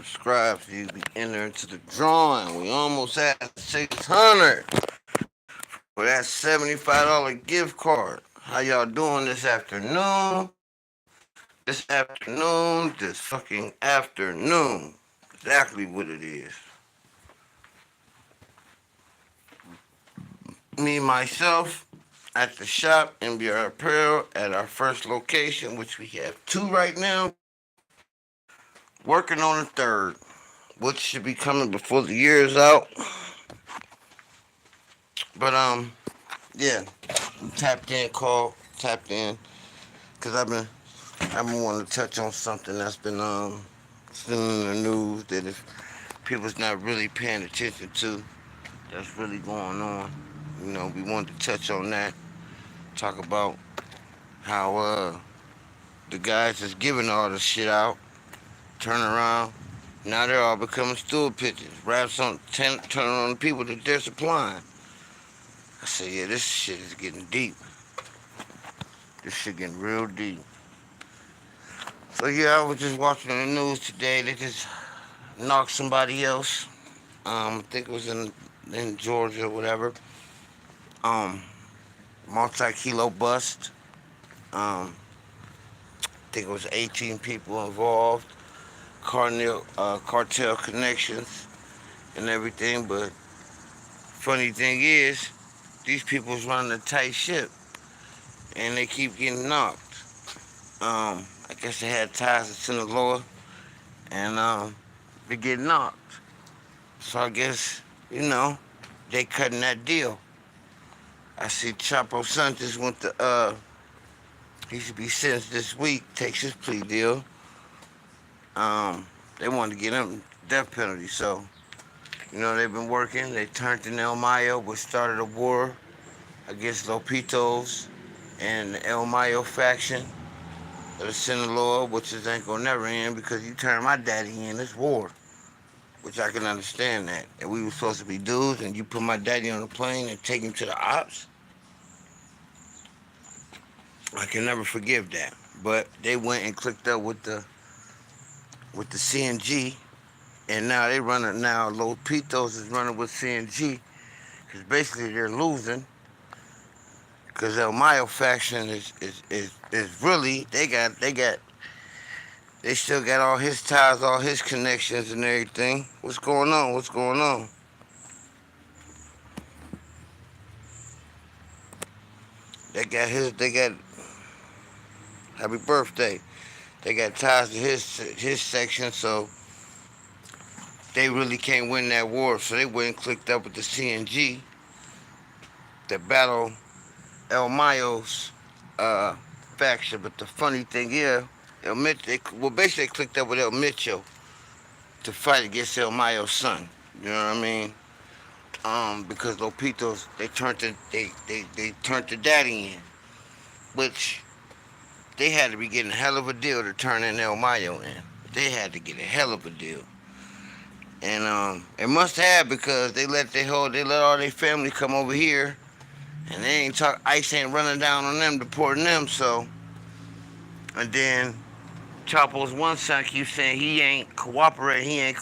subscribe so you be entered into the drawing. We almost at 600 for that $75 gift card. How y'all doing this afternoon? This fucking afternoon. Exactly what it is. Me, myself, at the shop, MBR Apparel, at our first location, which we have two right now, working on a third, which should be coming before the year is out. But, yeah, tapped in, because I've been wanting to touch on something that's been, still in the news that if people's not really paying attention to, that's really going on. We wanted to touch on that, talk about how, the guys that's giving all the shit out, turn around, now they're all becoming stool pigeons, raps on, turning on the people that they're supplying. I said, yeah, this shit is getting deep. This shit getting real deep. So yeah, I was just watching the news today. They just knocked somebody else. I think it was in Georgia or whatever. Um, multi-kilo bust. I think it was 18 people involved. Cartel connections and everything. But funny thing is, these people's running a tight ship, and they keep getting knocked. I guess they had ties to Sinaloa, and they get knocked. So I guess, they cutting that deal. I see Chapo son just went to, he should be sentenced this week, takes his plea deal. They wanted to get him death penalty, so, they've been working. They turned in El Mayo, which started a war against Lopitos and the El Mayo faction of the Sinaloa, which is ain't gonna never end because you turn my daddy in, it's war. Which I can understand that. And we were supposed to be dudes, and you put my daddy on a plane and take him to the ops. I can never forgive that. But they went and clicked up with the CNG, and now they running. Now Lopitos is running with CNG because basically they're losing. Because El Mayo faction is really they still got all his ties, all his connections and everything. What's going on? What's going on? They got happy birthday. They got ties to his section, so they really can't win that war. So they went and clicked up with the CNG that battle El Mayo's faction. But the funny thing is, basically clicked up with El Mitchell to fight against El Mayo's son. You know what I mean? Because Lopitos they turned the daddy in, which they had to be getting a hell of a deal to turn in El Mayo in. They had to get a hell of a deal, and it must have because they let all their family come over here, and they ain't ICE ain't running down on them, deporting them. So, and then Chapo's one son keeps saying he ain't cooperating.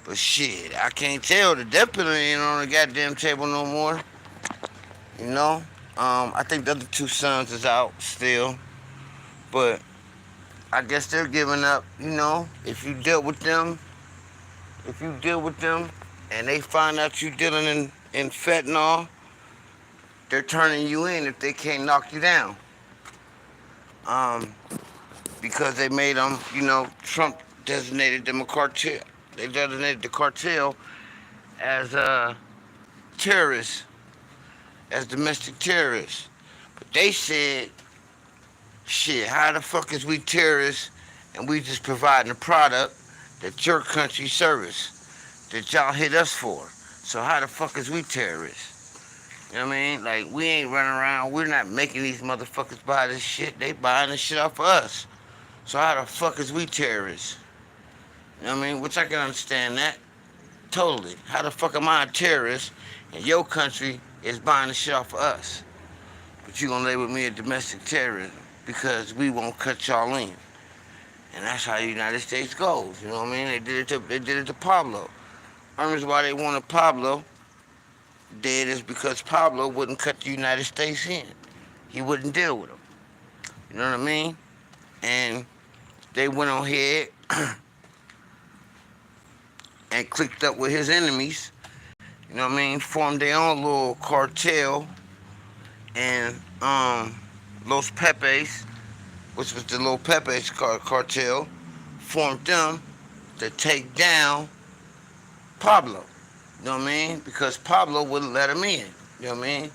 But shit, I can't tell. The death penalty ain't on the goddamn table no more. You know? I think the other two sons is out still. But I guess they're giving up, if you deal with them and they find out you dealing in fentanyl, they're turning you in if they can't knock you down. Because they made them, Trump designated them a cartel. They designated the cartel as terrorists, as domestic terrorists. But they said, shit, how the fuck is we terrorists and we just providing a product that your country service, that y'all hit us for? So how the fuck is we terrorists? You know what I mean? Like, we ain't running around, we're not making these motherfuckers buy this shit. They buying this shit off of us. So how the fuck is we terrorists? You know what I mean? Which I can understand that. Totally. How the fuck am I a terrorist and your country is buying the shit off of us? But you gonna label me a domestic terrorist because we won't cut y'all in. And that's how the United States goes. You know what I mean? They did it to Pablo. The reason why they wanted Pablo dead is because Pablo wouldn't cut the United States in. He wouldn't deal with them. You know what I mean? And they went on ahead and clicked up with his enemies. You know what I mean? Formed their own little cartel and Los Pepes, which was the Los Pepes cartel, formed them to take down Pablo. You know what I mean? Because Pablo wouldn't let him in. You know what I mean?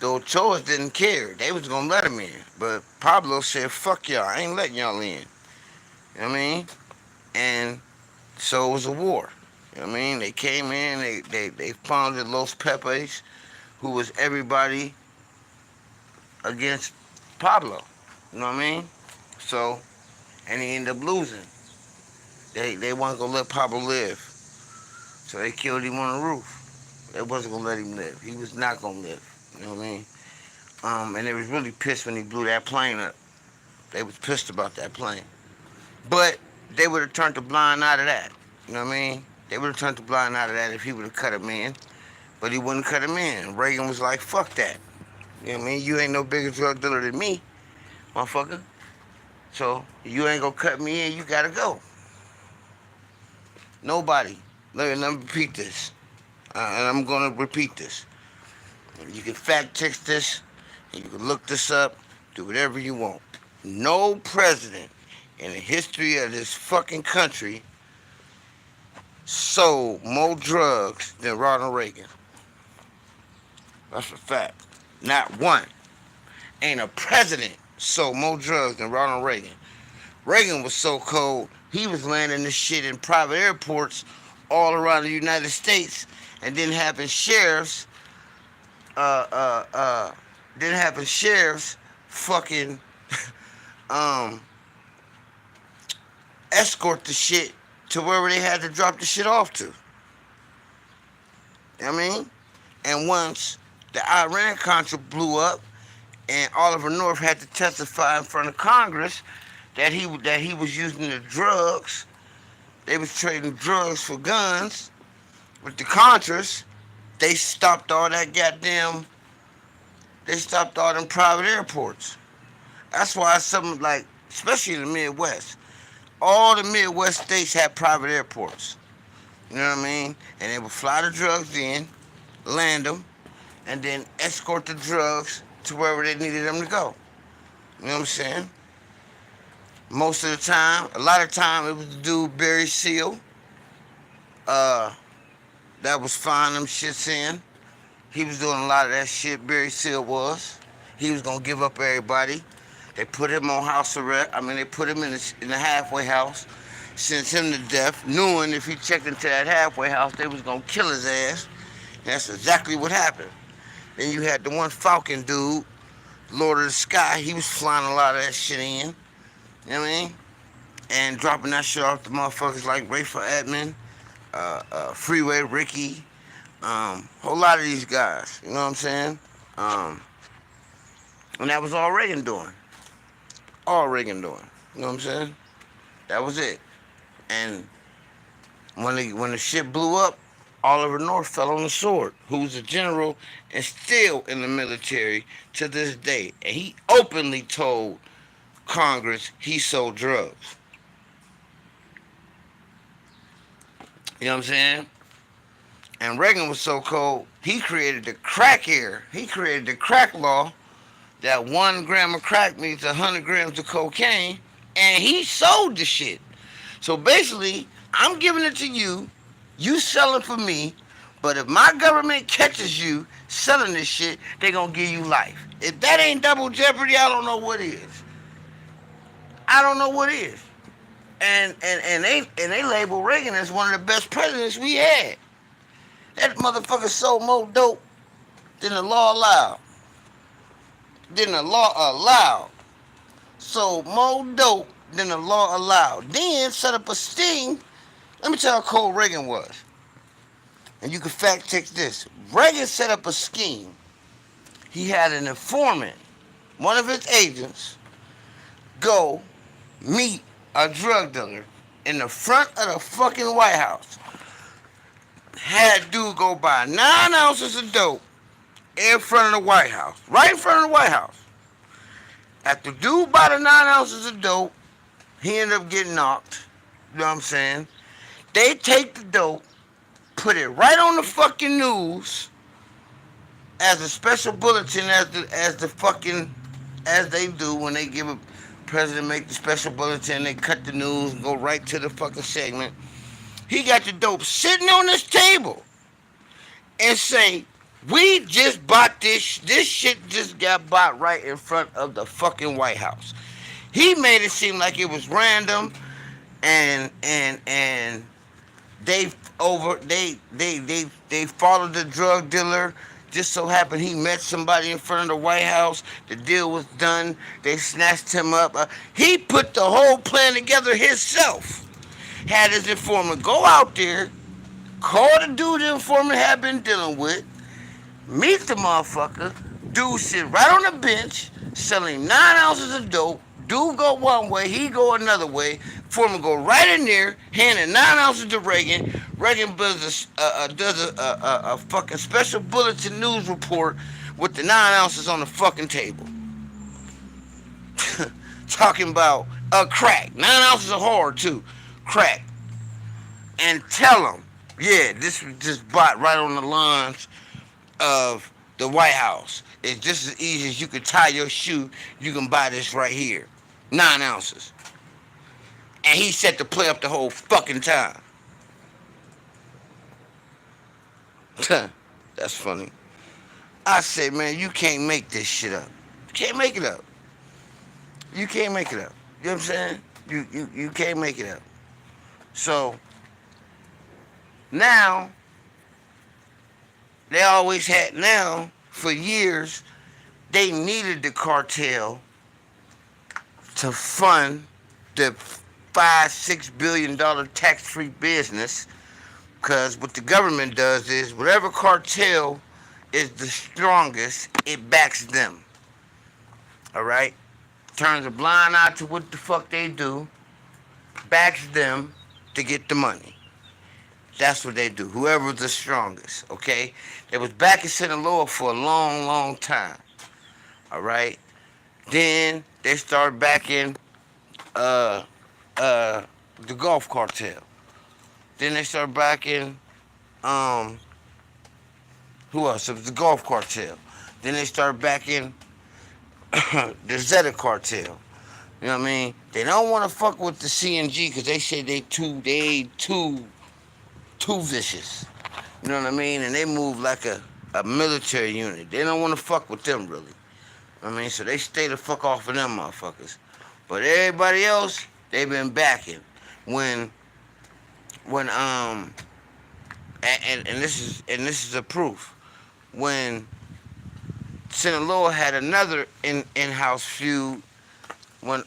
The Ochoas didn't care. They was gonna let him in. But Pablo said, fuck y'all, I ain't letting y'all in. You know what I mean? And so it was a war. You know what I mean? They came in, they founded Los Pepes, who was everybody against Pablo. You know what I mean? So, and he ended up losing. They weren't gonna let Pablo live. So they killed him on the roof. They wasn't gonna let him live. He was not gonna live. You know what I mean? And they was really pissed when he blew that plane up. They was pissed about that plane. But they would have turned a blind eye to that. You know what I mean? They would have turned a blind eye to that if he would have cut him in. But he wouldn't cut him in. Reagan was like, fuck that. You know what I mean? You ain't no bigger drug dealer than me, motherfucker. So you ain't gonna cut me in, you gotta go. Nobody. Let me repeat this. And I'm gonna repeat this. You can fact check this, and you can look this up, do whatever you want. No president in the history of this fucking country sold more drugs than Ronald Reagan. That's a fact. Not one. Ain't a president sold more drugs than Ronald Reagan. Reagan was so cold, he was landing this shit in private airports all around the United States and then having sheriffs, fucking, escort the shit to wherever they had to drop the shit off to. You know what I mean? And once the Iran-Contra blew up and Oliver North had to testify in front of Congress that he was using the drugs, they was trading drugs for guns with the Contras, they stopped all them private airports. That's why something like, especially in the Midwest, all the Midwest states have private airports. You know what I mean? And they would fly the drugs in, land them, and then escort the drugs to wherever they needed them to go. You know what I'm saying? Most of the time, a lot of time, it was the dude Barry Seal that was flying them shits in. He was doing a lot of that shit, Barry Seal was. He was gonna give up everybody. They put him on house arrest. They put him in the halfway house, sentenced him to death, knowing if he checked into that halfway house, they was gonna kill his ass. And that's exactly what happened. Then you had the one Falcon dude, Lord of the Sky. He was flying a lot of that shit in. You know what I mean? And dropping that shit off to motherfuckers like Rayful Edmond, Freeway Ricky, whole lot of these guys. You know what I'm saying? And that was all Reagan doing. All Reagan doing. You know what I'm saying? That was it. And when the shit blew up, Oliver North fell on the sword, who's a general and still in the military to this day. And he openly told Congress he sold drugs. You know what I'm saying? And Reagan was so cold, he created the crack era. He created the crack law that 1 gram of crack means 100 grams of cocaine, and he sold the shit. So basically, I'm giving it to you, you sell it for me, but if my government catches you selling this shit, they gonna give you life. If that ain't double jeopardy, I don't know what is. I don't know what is. And they label Reagan as one of the best presidents we had. That motherfucker sold more dope than the law allowed. Sold more dope than the law allowed. Then set up a sting. Let me tell you how cold Reagan was. And you can fact check this. Reagan set up a scheme. He had an informant, one of his agents, go meet a drug dealer, in the front of the fucking White House. Had dude go buy 9 ounces of dope in front of the White House. Right in front of the White House. After dude bought the 9 ounces of dope, he ended up getting knocked. You know what I'm saying? They take the dope, put it right on the fucking news as a special bulletin, as the fucking as they do when they give a president make the special bulletin, they cut the news and go right to the fucking segment. He got the dope sitting on this table and say, we just bought this. This shit just got bought right in front of the fucking White House. He made it seem like it was random, and they followed the drug dealer. Just so happened he met somebody in front of the White House. The deal was done. They snatched him up. He put the whole plan together himself. Had his informant go out there, call the dude the informant had been dealing with, meet the motherfucker. Dude sit right on the bench, selling 9 ounces of dope. Dude go one way, he go another way. Foreman go right in there, handing 9 ounces to Reagan. Reagan does a fucking special bulletin news report with the 9 ounces on the fucking table. Talking about crack. 9 ounces of hard too. Crack. And tell them, yeah, this was just bought right on the lawns of the White House. It's just as easy as you can tie your shoe. You can buy this right here. 9 ounces. And he set the play up the whole fucking time. That's funny. I said, man, you can't make this shit up. You can't make it up. You can't make it up. You know what I'm saying? You can't make it up. So now they always had for years they needed the cartel to fund the $5-6 billion tax-free business, because what the government does is whatever cartel is the strongest, it backs them. All right, turns a blind eye to what the fuck they do, backs them to get the money. That's what they do. Whoever's the strongest, okay? They was back in Sinaloa for a long, long time. All right. Then they started backing the Gulf Cartel. Then they started backing who else? It was the Gulf Cartel. Then they started backing the Zeta Cartel. You know what I mean? They don't want to fuck with the CNG because they say they too vicious. You know what I mean? And they move like a military unit. They don't want to fuck with them, really. I mean, so they stay the fuck off of them motherfuckers. But everybody else, they been backing. When and this is a proof. When Sinaloa had another in-house feud, when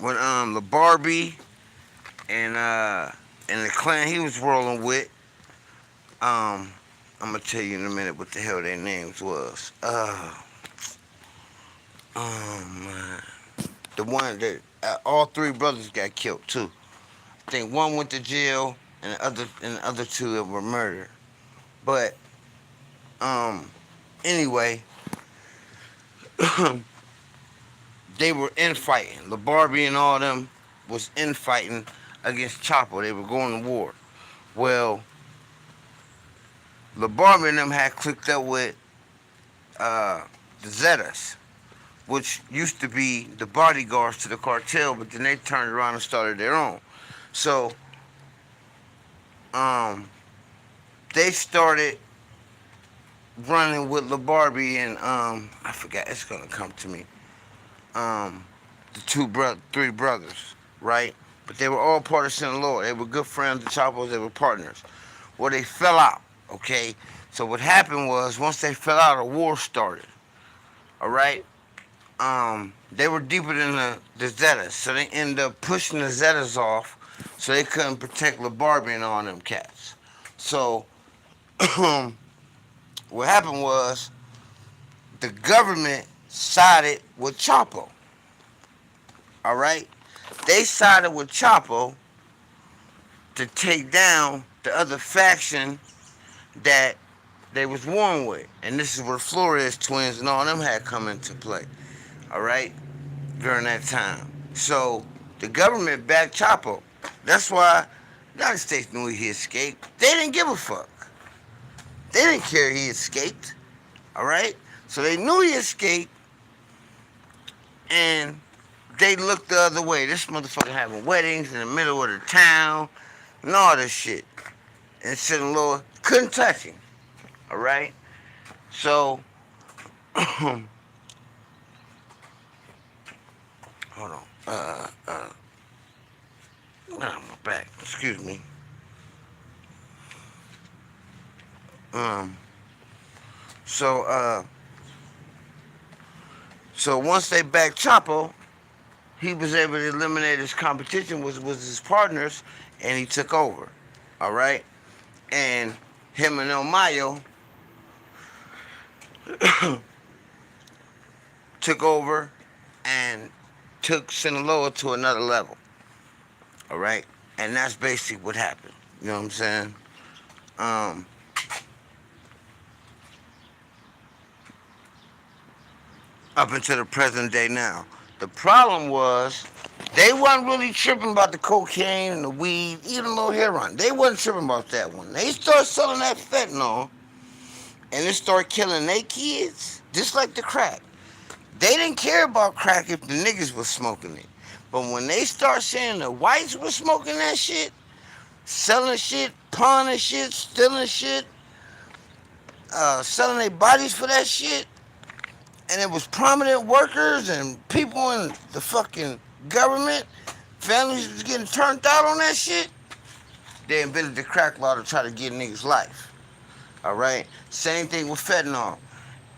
LaBarbie and the clan he was rolling with, I'm gonna tell you in a minute what the hell their names was. Man, the one that all three brothers got killed too. I think one went to jail and the other two were murdered. But anyway, they were infighting. LaBarbie and all them was infighting against Chapo. They were going to war. Well, LaBarbie and them had clicked up with the Zetas, which used to be the bodyguards to the cartel, but then they turned around and started their own. So they started running with LaBarbie and I forgot, it's gonna come to me. The three brothers, right? But they were all part of Sinaloa. They were good friends, the Chapos, they were partners. Well, they fell out, okay? So what happened was, once they fell out, a war started, all right? They were deeper than the Zetas, so they ended up pushing the Zetas off so they couldn't protect LaBarbie and all them cats. So what happened was the government sided with Chapo. All right, they sided with Chapo to take down the other faction that they was warring with, and this is where Flores twins and all them had come into play. All right, during that time. So the government backed Chapo. That's why the United States knew he escaped. They didn't give a fuck. They didn't care he escaped. All right, so they knew he escaped, and they looked the other way. This motherfucker having weddings in the middle of the town and all this shit. And Sinaloa couldn't touch him. All right, so hold on. My back. Excuse me. Um. So So once they backed Chapo, he was able to eliminate his competition was his partners, and he took over. All right, and him and El Mayo took over and took Sinaloa to another level. All right, and that's basically what happened. You know what I'm saying? Um, Up until the present day now. The problem was they wasn't really tripping about the cocaine and the weed, even a little heroin. They wasn't tripping about that one. They started selling that fentanyl, and it started killing their kids, just like the crack. They didn't care about crack if the niggas was smoking it. But when they start saying the whites were smoking that shit, selling shit, pawning shit, stealing shit, selling their bodies for that shit, and it was prominent workers and people in the fucking government, families was getting turned out on that shit, they invented the crack law to try to get niggas life. All right? Same thing with fentanyl.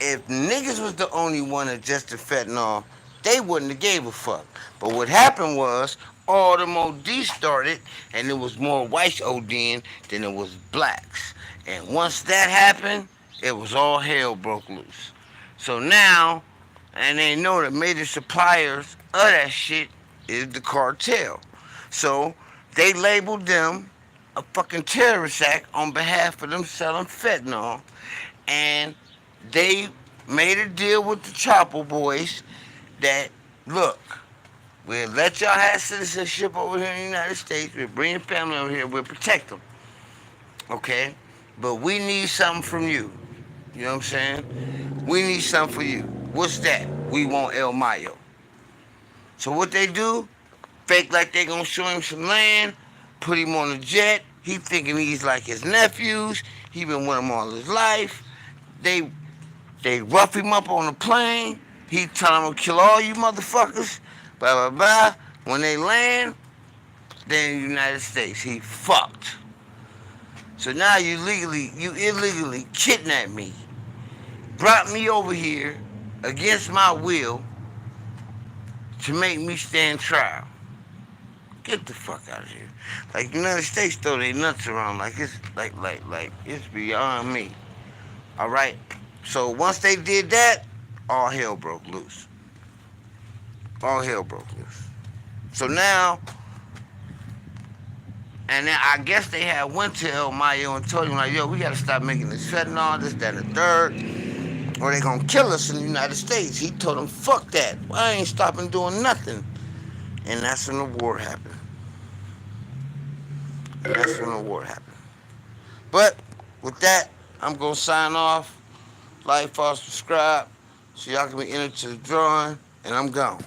If niggas was the only one that adjusted fentanyl, they wouldn't have gave a fuck. But what happened was all them ODs started, and there was more whites ODing than it was blacks. And once that happened, it was all hell broke loose. So now, and they know the major suppliers of that shit is the cartel. So they labeled them a fucking terrorist act on behalf of them selling fentanyl, and they made a deal with the Chapo boys that, look, we'll let y'all have citizenship over here in the United States, we'll bring your family over here, we'll protect them, okay? But we need something from you. You know what I'm saying? We need something for you. What's that? We want El Mayo. So what they do, fake like they gonna show him some land, put him on a jet. He thinking he's like his nephews. He been with them all his life. They rough him up on the plane. He tell them to kill all you motherfuckers. Blah, blah, blah. When they land, they're in the United States. He fucked. So now you illegally kidnapped me. Brought me over here against my will to make me stand trial. Get the fuck out of here. Like the United States throw their nuts around like it's like it's beyond me. All right. So once they did that, all hell broke loose. All hell broke loose. So now, and then I guess they had went to El Mayo and told him like, yo, we gotta stop making this fentanyl, this, that, and the third, or they gonna kill us in the United States. He told them, fuck that. I ain't stopping doing nothing. And that's when the war happened. But with that, I'm gonna sign off. Like, follow, subscribe, so y'all can be entered to the drawing, and I'm gone.